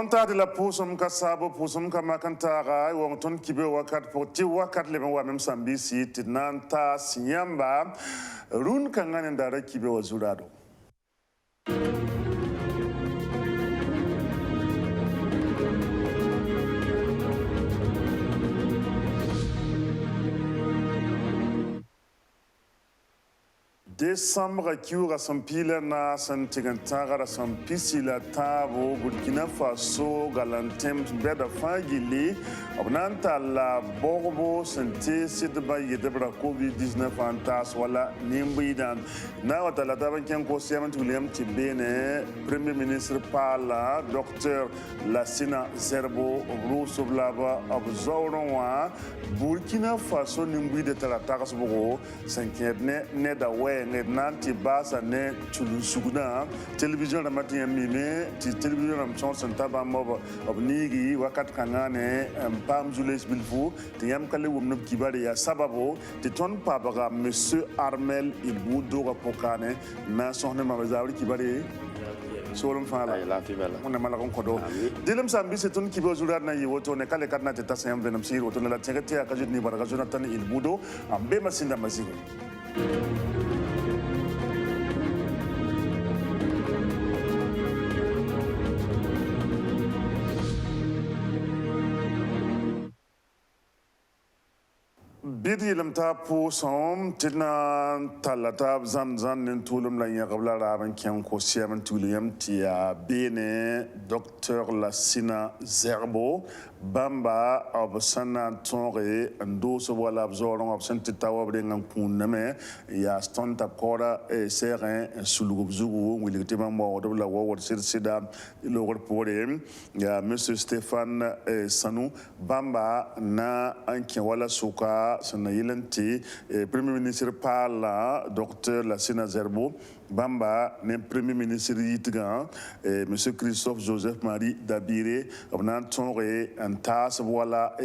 Tonta de la pusum kasabo pusum kamakantara wonton kibe wakat poti wakat leben wa mem sambisi tinanta sinyamba run kangane ndara kibe wazurado. Décembre kiura sampila na santigantara sampisila tabo Burkina Faso galantem beda fagili obnanta la borbo sente sidba yedebra COVID-19 antas wala nimbidan na watala taban ken ko siamant William Tibene Premier Ministre Pala Dr Lassina Zerbo Bruce Blaba abzauronwa Burkina Faso nimbide tala takasbugo sankerne neda we nanti basa ne chulusuguna television na matin mime ti television na chance ntaba moba obnigi wakat kangane pam jules bilfu ti yam kale wumnub kibare ya sababo ti ton pabaga monsieur Armel Ilboudo rapokane na sohne mabazawri kibare solum fala on a malakon kodo dilem sambi c'est ton kibo zurat na yiwoto ne kale katna teta sayam venam sir woto na la tegete akajut ni baraga Jonathan Ilboudo ambe masinda masige Bidi lamta po som tina talata zan nintulum la yagabla raban kyan ko siyaman tuliyam tia bene Dr Lassina Zerbo bamba absana tonre ndo so wala abzoron absent tawabre ngam kuname ya stonta kora e serin sulugubzugu wilite mambo do la wawor sida logor pore ya monsieur Stéphane Sanou bamba na anki wala suka sana yilenti Premier Ministre Pala Dr Lassina Zerbo bamba ne Premier Ministre yitga monsieur Christophe Joseph Marie Dabiré obnan tonre antas wala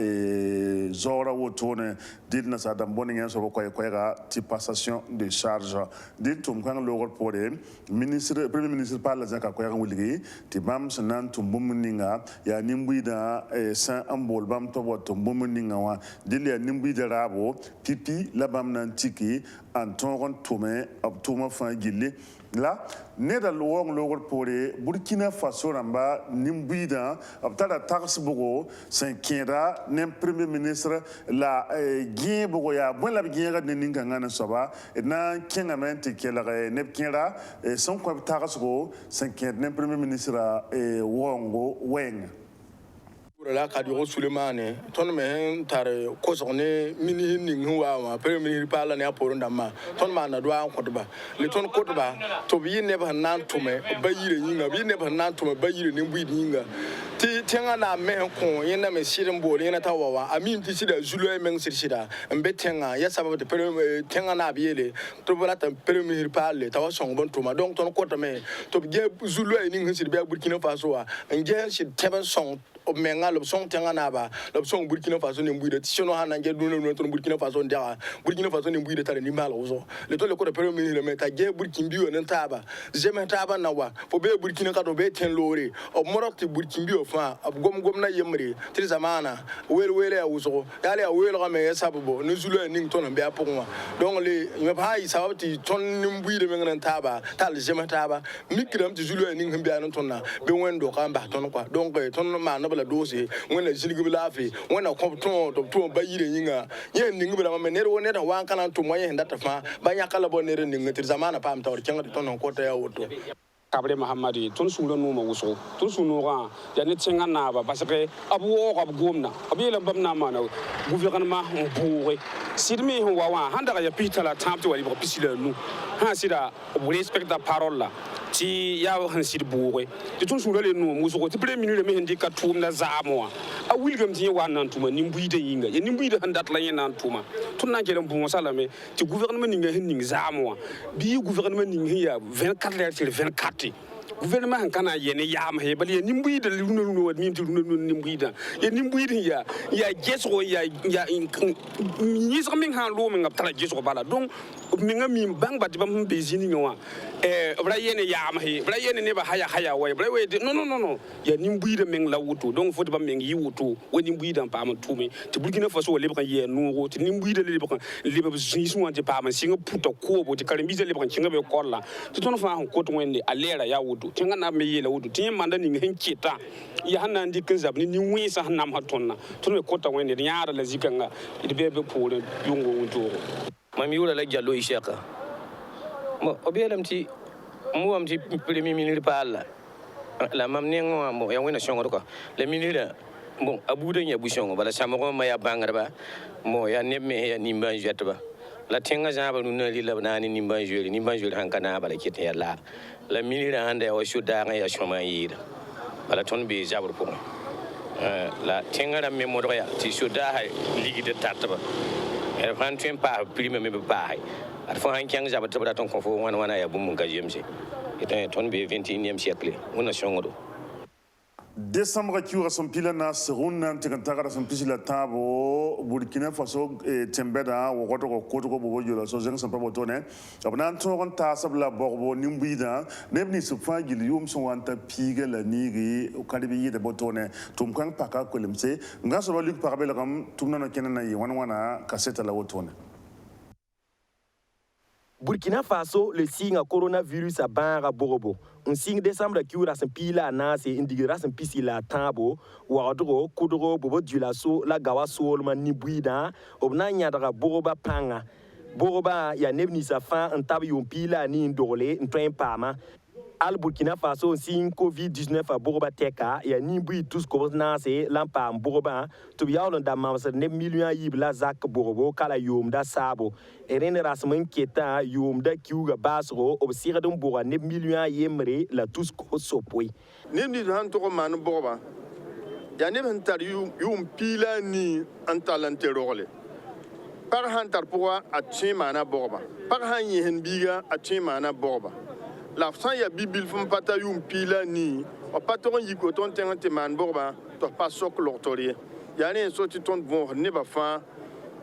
zora wotone dilna sa damboni ngén so ko ga ti passation de charge dit tum kan logor pore ministre Premier Ministre Pala zaka ko ga wuligi ti bam sanan tum bumuninga ya nimbuida san ambol bam to botum bumuninga wa dil ya nimbuida rabo pipi labam nan tiki anton tome abtuma fa gille la neda lowong logor pore Burkina Faso ramba nimbuida abtala taxbugo sankira nem Premier Ministre la gien bogo ya bon la gien ga ninga ngana soba na kinga mente kela nepkira son ko taxbugo sankira nem Premier Ministre wongo weng la kadiro Sulemane ton men tare ko sone mini ningwa Premier Ministre Pala ne aporonda ma ton ma na do an kotoba le ton kotoba to bi ne ba nan to me bayire nyinga bi ne ba nan to me bayire ne bui nyinga ti tenga na me ko yena me sirin bole yena tawawa amin ti sida zulu men sida mbe tenga ya sababu de tenga na biele to bala ta Premier Ministre Pala tawa song bon to ma donc ton kota me to bi zulu ni ngi sida Burkina Faso wa nge si teben song menga l'option tenganaba l'option Burkina Faso ne mbuide tisono hanange dunu ton Burkina Faso ndia Burkina Faso ne mbuide tare ni mala ozo le to le ko de Premier Ministre me ta ge Burkina biwo ne taba jeme taba na wa fo be Burkina ka do be ten lore o moroti Burkina biwo fa gom na yemre tri zamana wele ya ozo yale ya wele ga me sabubo ne zulu ni ton be aponwa donc le me pa yi sabati ton ni mbuide me ngana taba tal jeme taba mikram ti zulu ni ngbe anon ton na be wendo ka mba ton kwa donc ton ma no la dossier when the Zilgu Lafi, when a compton to Bayir Yinga, Yen Ningba, Menero, and one can to my end that of my Bayakala Ning, Zamana Pam, or Changaton on Kota Auto. Kabre Mahamadi, Tunsulo Numa Wuso, Tunsunura, Janitsinga Nava, Basake, Abu of Gumna, Abila Bamnamano, Guvernama, Bure, Sidmi Huwa, Handa Peter la time to a Pisila Nu, Hansida, respect the parola. Ti ya hansid boore ti tun sura le no muso ti Premier Ministre me handi ka tum na zamo a William ti wan nan tuma nimbuide yinga ye nimbuide handat la yen nan tuma tun na jere bon salame ti gouvernement ninga hin zamo bi gouvernement ninga ya 24 heures sur 24 gouvernement kana yene yam he bali nimbuida luno wad ti luno nimbuida ye nimbuida ya gesro ya ni so min han lo min ngaptala gesro bala donc mi ngami bang bat bam bezini ngwa bra yene ya ma he bra yene ne ba haya wa bra we no ya nimbuida meng la wutu donc faut ba meng yi wutu we nimbuida pa ma tumi ti Burkina Faso le ba ye no ti nimbuida le ba zisu wan ti pa ma singa puta ko bo ti karimbize le ba kinga be kolla ti ton fa ko to wende alera ya wutu tinga na me yela wutu tin manda ni hen kita ya hanan di kan zabni ni wisa hanam hatonna ton me ko to wende nyaara la zikanga ti be pole yungo wutu mami wala la jallo ishaka mo obelam ti mo am ti premier ministre pala la mam nengo mo ya wena shongo ko le ministre bon abuda nya bu shongo bala samako ma ya bangarba mo ya nemme ya nimba jetba la tenga jaba nu na lila na ni nimba jori hankana bala kite ya la ministre hande o shuda ya shoma yida bala ton be jabur ko la tenga ram me mo do ya ti shuda ha ligide tatba e fan tuen pa prime me ba hay at fo han kyang jaba tabra ton ko fo wana ya bum ga jemse et ton be 21e siècle wona shongodo décembre qui aura son pile na seruna ntagara son pisila tabo Burkina Faso tembeda wo ko bobo jola so jeng son pabotone abna ton ta sabla borbo nimbuida nebni su fagil yum son wanta piga la nigi o kadibi yide botone tum kan paka ko lemse ngaso ba luk parabel ram tum nana kenana yi wana kaseta la wotone. Burkina Faso, le signe coronavirus à Banra Borobo. Un signe décembre qui aura son pila nase indiquera son pisi la tambo, Wadro, Kudro, Bobo Dulaso, la Gawaso, le Manibuida, Obna Nyadra Boroba Panga. Boroba, ya nebni sa fin, un tabi un pila ni indole, un train pama. Al Burkina Faso, signe Covid-19 à Boroba Teka, ya Nimbi tous nase, lampa Boroba, to be out on the mouse, ne million yib la Zak Borobo, Kala Yum da Sabo. Eren rasman keta yum da kiuga basro obsira dum bora ne million yemre la tous ko sopoi ne ni han to man boba ya ne ban tar yum pila ni antalante role par han tar poa a chimana boba par han yen biga a chimana boba la fan ya bibil fum pata yum pila ni o patron yiko ton tengante man boba to pas sok lortorie ya ne so ti ton bon ne ba fa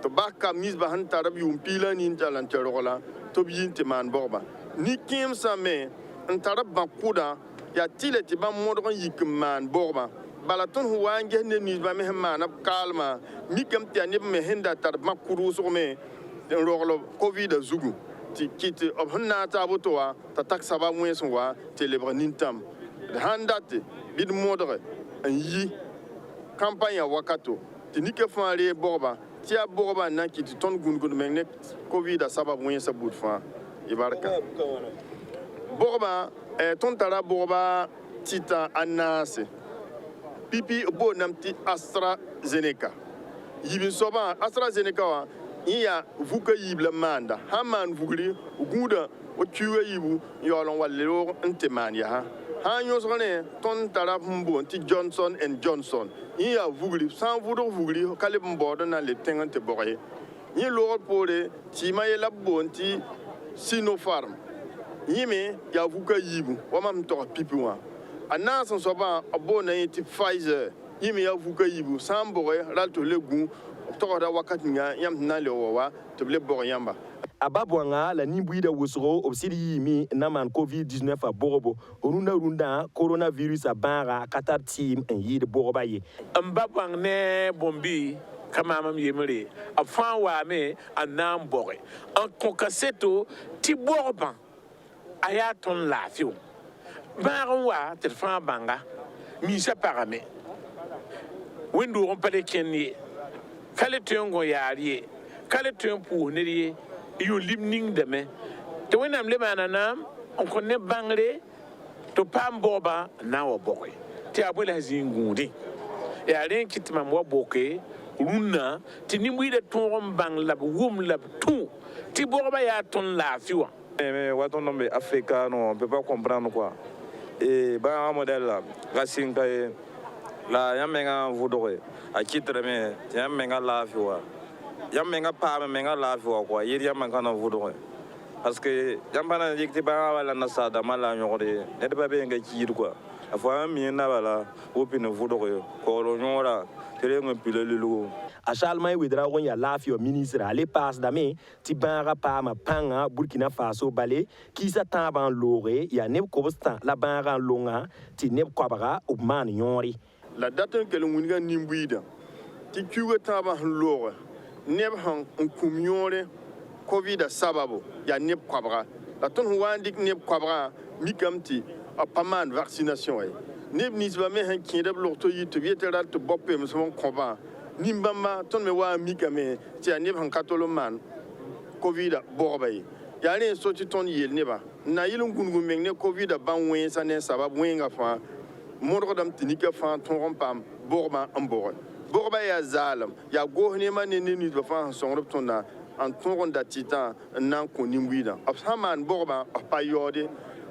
to baka mis ba han tarab yum pila ni talante rola to biyin te man boba ni kim sa me en tarab ba kuda ya tile ti ba modron yik man boba balaton huwa nge ne ni ba me man kalma mi kam ti ani me henda tarab ma kuru so me en rolo covid zugu ti kit ob hanna ta botoa ta taksa ba mwen so wa telebre nintam handate bid modre en yi campagne wakato ti ni ke faale boba tia boba na ki ton gun mengne covid sabab moyen sa bout fa ibarka boba ton tara boba tita anase pipi bo namti AstraZeneca yibin soba AstraZeneca wa iya vuka yibla manda haman vugri guda o tuwa yibu yolon wallero nteman ya ha nyosone ton tara mbo ti Johnson & Johnson iya vugri sans vugri kalib mbodo na le tengante boye ni lor pole ti mayela bonti Sinopharm yime ya vuka yibu wamam to pipiwa anasan soba abona ti Pfizer yime ya vuka yibu sans boye ralto legu to da wakati nga yam na le wa to le bo yamba ababwanga la nimbuida wosoro obsidi yimi naman covid-19 a borobo runda coronavirus a banra katar team en yid boroba ye mbabwang ne bombi kama mam yemre a fan wa me anam bore en konkaseto ti borban aya ton lafio baron wa te fan banga mi sa parame wendo on pale kenni kale tongo yariye kale ton pour ne yo limning de me te wenam le mananam on connaît bangre to pam boba na wo boy te abola zingundi e aren kitma mo boke runa ti ni muide ton bang lab wum lab tout ti boba ya ton la fiwa mais waton nombe africain non on peut pas comprendre quoi et ba modèle là racine kay la yamenga vodore a kitre me yamenga la fiwa yamenga pa menga la fiwa quoi yiri yamenga na vodore parce que yambana yikti ba wala na sada mala nyore ne ba be nga kiir quoi a fo mi na bala o pin vudo ko lo nyora tere ngam pilelu a Charlemagne Ouedraogo ya lafio ministre ale passe dame ti banga pa ma panga Burkina Faso bale ki sa taban lore ya neb kobstan la banga longa ti neb kwabara op man yori la date que le winga nimbuida ti kuga taban lore neb han kum yore covid sababu ya neb kwabara la ton wandik neb kwabara mikamti a paman vaccination ay neb nisba me han kidab lokto yito vietera to boppe mson koba nimbamba ton me wa mikame ti anib han katolo man covid borbay ya ne so ti ton yel neba na yilun gungun mengne covid ban wen sa ne sabab wenga fa modrodam tinika fa ton pam borba ambor borba ya zalam ya gohne man ne ni ba fa sonrob tonna en ton da titan nan ko nimbuida absaman borba pa yode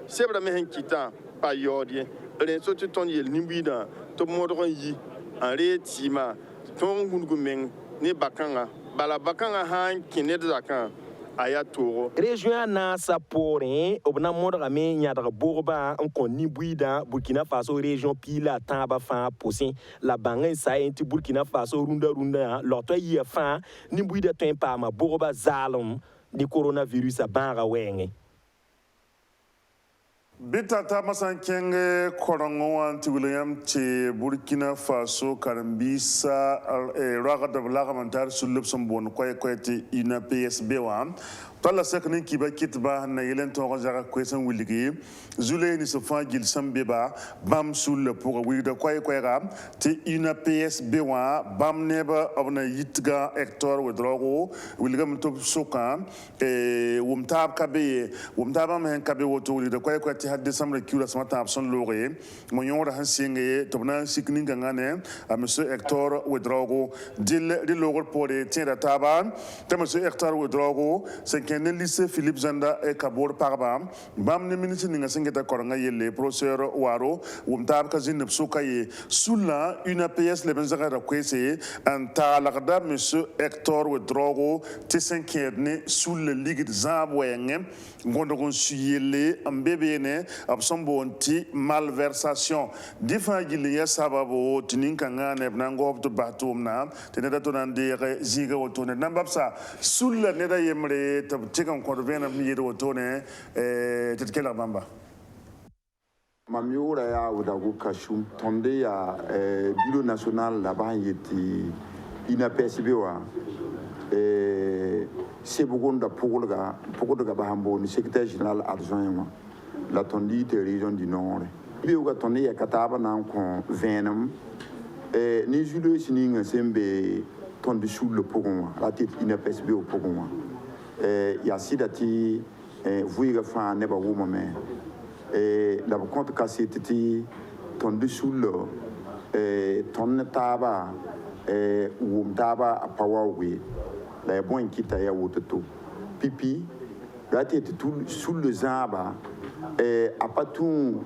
sebra me hen kita pa yode ren so ti ton yel nimbuida to modron yi en retima ton gungumen ni bakanga bala bakanga han kinet zakan aya toro région na sapore obna modra me nyadra borba en kon ni buida Burkina Faso région pila tamba fa posin la banga sa enti Burkina Faso runda loto yi fa ni buida to pa ma borba zalum di coronavirus a banga wenge Bita ta masan kenge korongo ti William che Burkina Faso karambisa raga da blaga mantar sulub sombon kweti ina PSB wa tala sekni kiba kitba na yelen to jara kwesen wiligi zule ni so fa gil sambeba bam sul pour wida kwega ti ina PSB wa bam neba obna yitga hector wedrogo wilgam to soka wumtab kabe wumtab men kabe woto wida kweti hadde samre kula smata abson lore mo yora hansinge tobna sikni ngane a monsieur hector wedrogo dil logo pore tienda taban te monsieur hector wedrogo kene lycée Philippe Zanda e kabor parba bam ne ministre ninga singeta koranga yelle professeur waro wumtab ka zin psuka ye sula une PS le benzara da kwese anta lagda monsieur Hector Wedrogo te sinkerne sul ligue de zabwenge ngondo gon suyele ambebene absombo onti malversation difa giliya sababu tininka ngane nango to batumna teneda to nande ziga wotone nambapsa sul ne da yemre tikan ko vena mi yedo tone tetkela bamba mamiura ya udagu kashum tonde ya bureau national la ba yeti ina PSB wa sebugonda pogolga ba hambo ni secrétaire général adjoint la tondi de région du nord biuga tonde ya kataba nan ko venam ni julo sininga sembe tondi sous le pogon la tête ina PSB au pogon ya sidati vuiga fa neba wuma me la compte cassette ton dessous ton taba wum taba a pawawe la bon kita ya woto pipi la tête tout sous le zaba a patou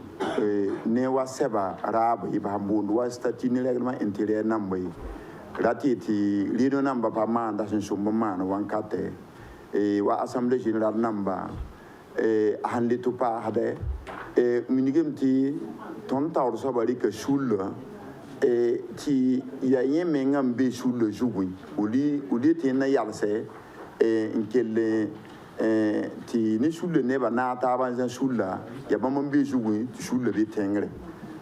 newa seba rab iba mbondo wa statut règlement intérieur nambe la tête lido namba pa manda sin sombo man wankate wa assemblée générale namba hande to pa hade minigem ti ton tawr sabari ke sul ti ya yemenga mbe sul jugui oli ti na yalse inkelle ti ni sul ne ba na ta ban jan sulla ya ba mbe jugui ti sul be tengre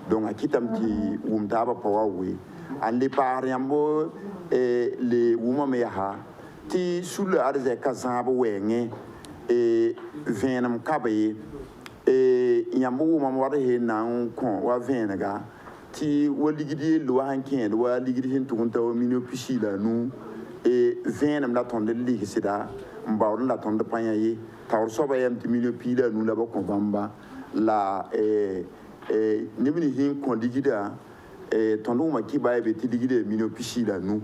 donc akitam ti wum ta ba pawawe an le par yambo le wuma me ha ti sul arze kazabo wenge venam kabe yambo mam wada he nan kon wa venega ti waligidi lo hanken wa ligidi hin tunta o minio pisila nu venam la tonde ligi sida mbawon la tonde panya yi tawr soba yam ti minio pila nu la ba ko bamba la nimini hin kon ligida tondo ma kiba be ti ligide minio pisila nu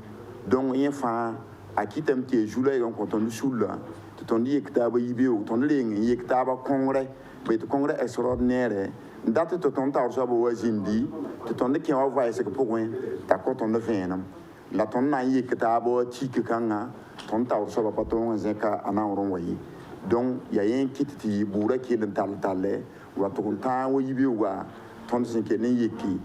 donc yen fa akitam ti jula yon kon tondu sulla tondi yektaba yibe o ton lengi yektaba kongre be to kongre extraordinaire date to ton taw so bo wazindi to ton de ken wa voice ko poin ta ko ton de venam la ton na yektaba tike kanga ton taw so ba to zeka anawron wayi donc ya yen kititi bura ki den tal talle wa to ta wo yibe wa ton sin ke ne yeki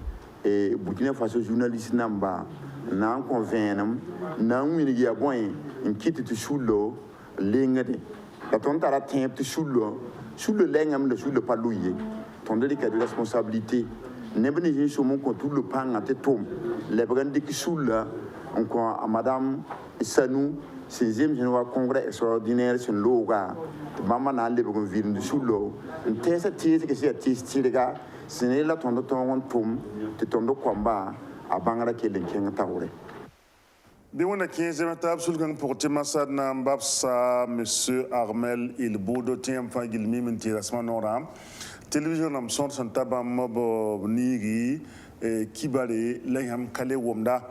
e Burkina Faso journaliste namba nan kon venam nan wini ya boy in kiti to shulo lengade la ton tara temp to shulo lengam le shulo palouye ton de responsabilité ne bene je so mon ko tout le pan ate tom le brandi ki shulla encore à madame Sanou 6e général congrès extraordinaire sur loga maman na le bon ville de shulo une thèse que c'est tistirega ce n'est la ton tom te ton do komba a bangara ke len kenga tawre bi wona 15e table sulgan pour timasa na mbapsa monsieur Armel Ilboudo tiem fa gilmi min tirasman noram télévision am son tabam mobo nigi kibale layam kale womda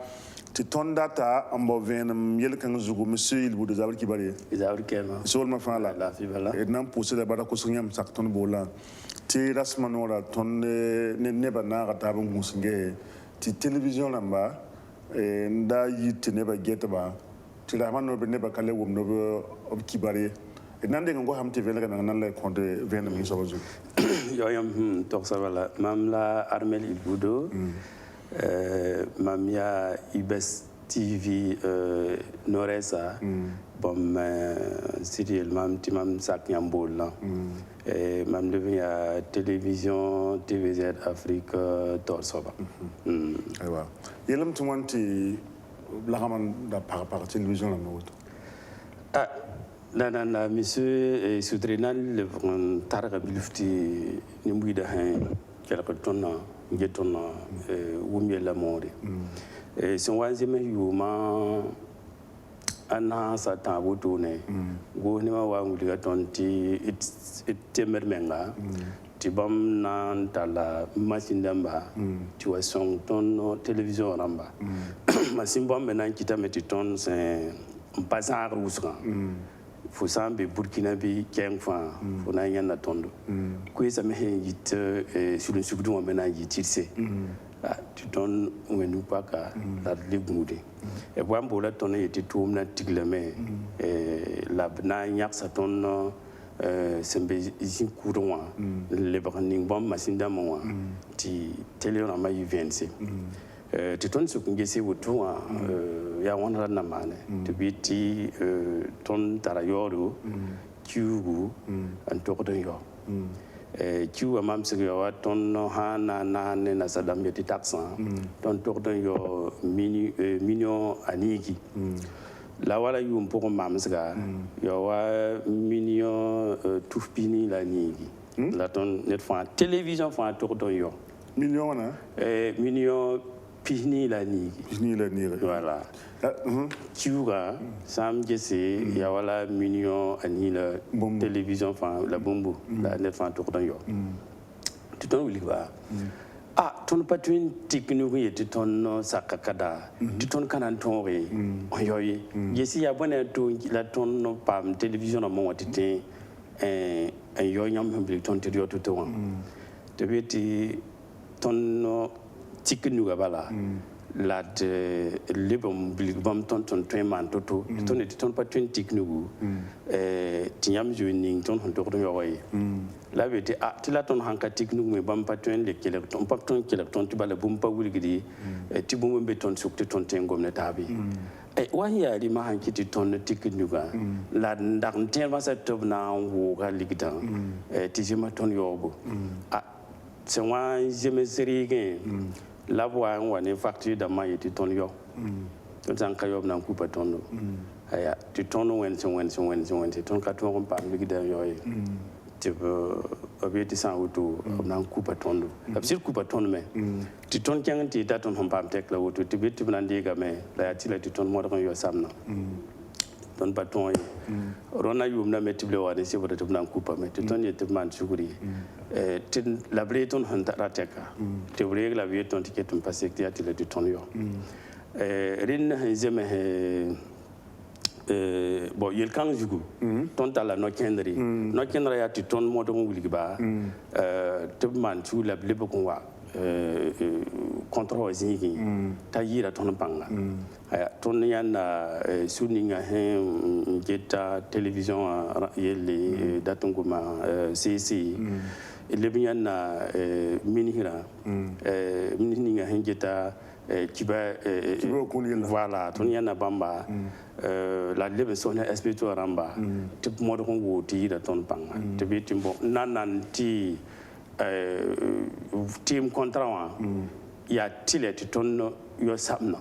ti tondata ambo venam yel kan zugu monsieur Ilboudo zabal kibale zabal kema sol ma fa la fi bala et nam pousse la bada ko sunyam sak ton bola ti rasman ora ton ne bana gata ban musinge ti télévision lamba nda yitte ne ba geta ba ti la man no be ne ba kale wom no ob kibare nan de ngo hamti vele kan nan la konde venam ni sobazu yo yam tok sabala mam la Armel Ilboudo mam ya Ibes TV Noresa bom serial mam ti mam sak nyambol la mam devenu à télévision TVZ Afrique tor soba aywa yelam tumanti la gaman da par télévision la moto ah la monsieur Soudrenal le targa bilufti ni muida hein quelque tonna ngetonna wumye la mori son wanzeme yuma ana sa tabu tune go ni ma wa nguliga tonti temermenga ti bam nan tala machine damba ti wa son ton télévision ramba machine bam nan kita meti ton c'est un passage rusra fo sambe Burkina bi kengfa fo na yana tondo ko isa me yit sur le subdu on mena yitirse tu ton wenu paka la legmude e bambo la ton yeti tumna tigleme la bna nyak sa ton sembe izin courant le branding bam masinda mo ti télé on ma yivense ti ton su ngesi wutu ya wona na mane to biti ton tarayoru kiugu an to ko yo kiu amam se yo ton hana na ne na sadam yeti taxan ton to ko yo minion aniki la wala yum pour mam sga yo wa minion tufpini la niki la ton net fa télévision fa to ko yo million na minion Pini la nigi. Voilà. Kiura, Sam Jesse, Yawala, Mignon, Anila, télévision, la bombe, la net fan tour d'un yo. Tu t'en oublies pas. Ah, ton patron technique et ton sakakada, tu ton cananton, oyoye. Yesi, ya bonne la ton pam télévision à mon tité, un yoyam public ton territoire tout au long. Tu veux ton tikinu gabala la de lebom bilbam ton man toto ton et ton pas ton tikinu tiam joining ton honto do yoy la vete a tila ton hanka tikinu me bam pas ton le kele ton pas ton kele ton tibala bum pa wulgidi ti bum be ton sukte ton tengom ne tabi e wani ya li ma hanki ti ton tikinu ga la ndak ten va sa tob na wo ga ligidan ti jema ton yobo a c'est moi je me serie la voix on est facture de ma yeti ton yo ton san kayob nan coupa ton aya tu ton wen ton ka ton pa mi gidan yo tu obeti san auto nan coupa ton absir coupa ton me tu ton kyang ti ta ton pam tek la auto tu beti nan diga me la ti la tu ton mo yo samna ton patron rona yum na metible wa de sibota tu nan coupa me tu ton yeti man suguri tin la breton hanta rateka te breg la vieton ticket un passé qui a tile du ton yo rin zeme bon yel kan jugu ton tala no kendri ya ti ton modo nguli ba te man tu la blebe ko wa contrôle zingi ta yira ton banga aya ton yana suninga he geta télévision yeli datunguma cc lebnya na minihira minihinga hengeta kiba voilà ton yana bamba la lebe sona espiritu ramba tip modo ko ngoti da ton panga te bitimbo nanan ti team contrat ya tile ti ton yo sabna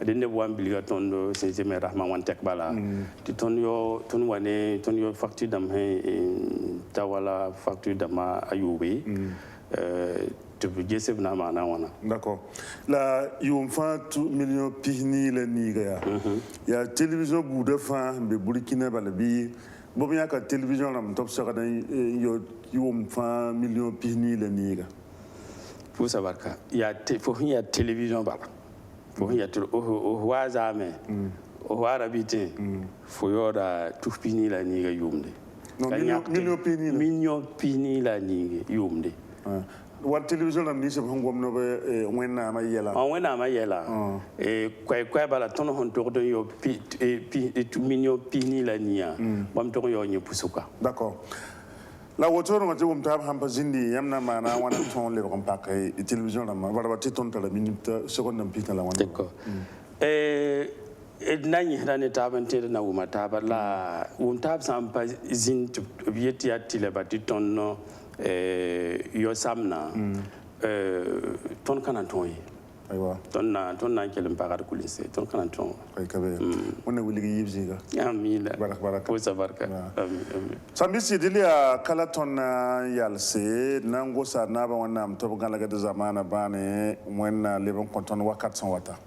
de ne bo ambiliga ton do sejeme rahman wan tek bala ti ton yo facture dam he tawala facture dama ayubi te jesse na mana wana d'accord la yum fa 2 millions pihni la niga ya télévision boude fa be burkina bala bi bom ya ka télévision ram top saka dan yo yum fa millions pihni la niga pour savoir ka ya télévision bala pour ya o wazame o warabite fo yoda tufpini la niga yumde millions pihni la niga yumde wat télévision ram ni se ngom no be wena ma yela wena ma yela kwai bala ton hon to do yo millions pihni la nia bam to yo nyepusuka d'accord la wotor ma jom tab ham pazindi yamna mana wana ton le kom pakai télévision ram wala ba titon tala minute seconde pita la wana d'accord nani rane tabante na wuma tabala tab sampa zin vieti atile ba titon no yo samna ton kana ton yi aywa ton na kelin pagar kulise ton kana ton ay kabe wona wuli yibzi ga amina baraka ko sabarka amin sambisi dilia kala ton yalse nango sa na ba wana am to galaga de zamana bane wona lebon konton wakat son wata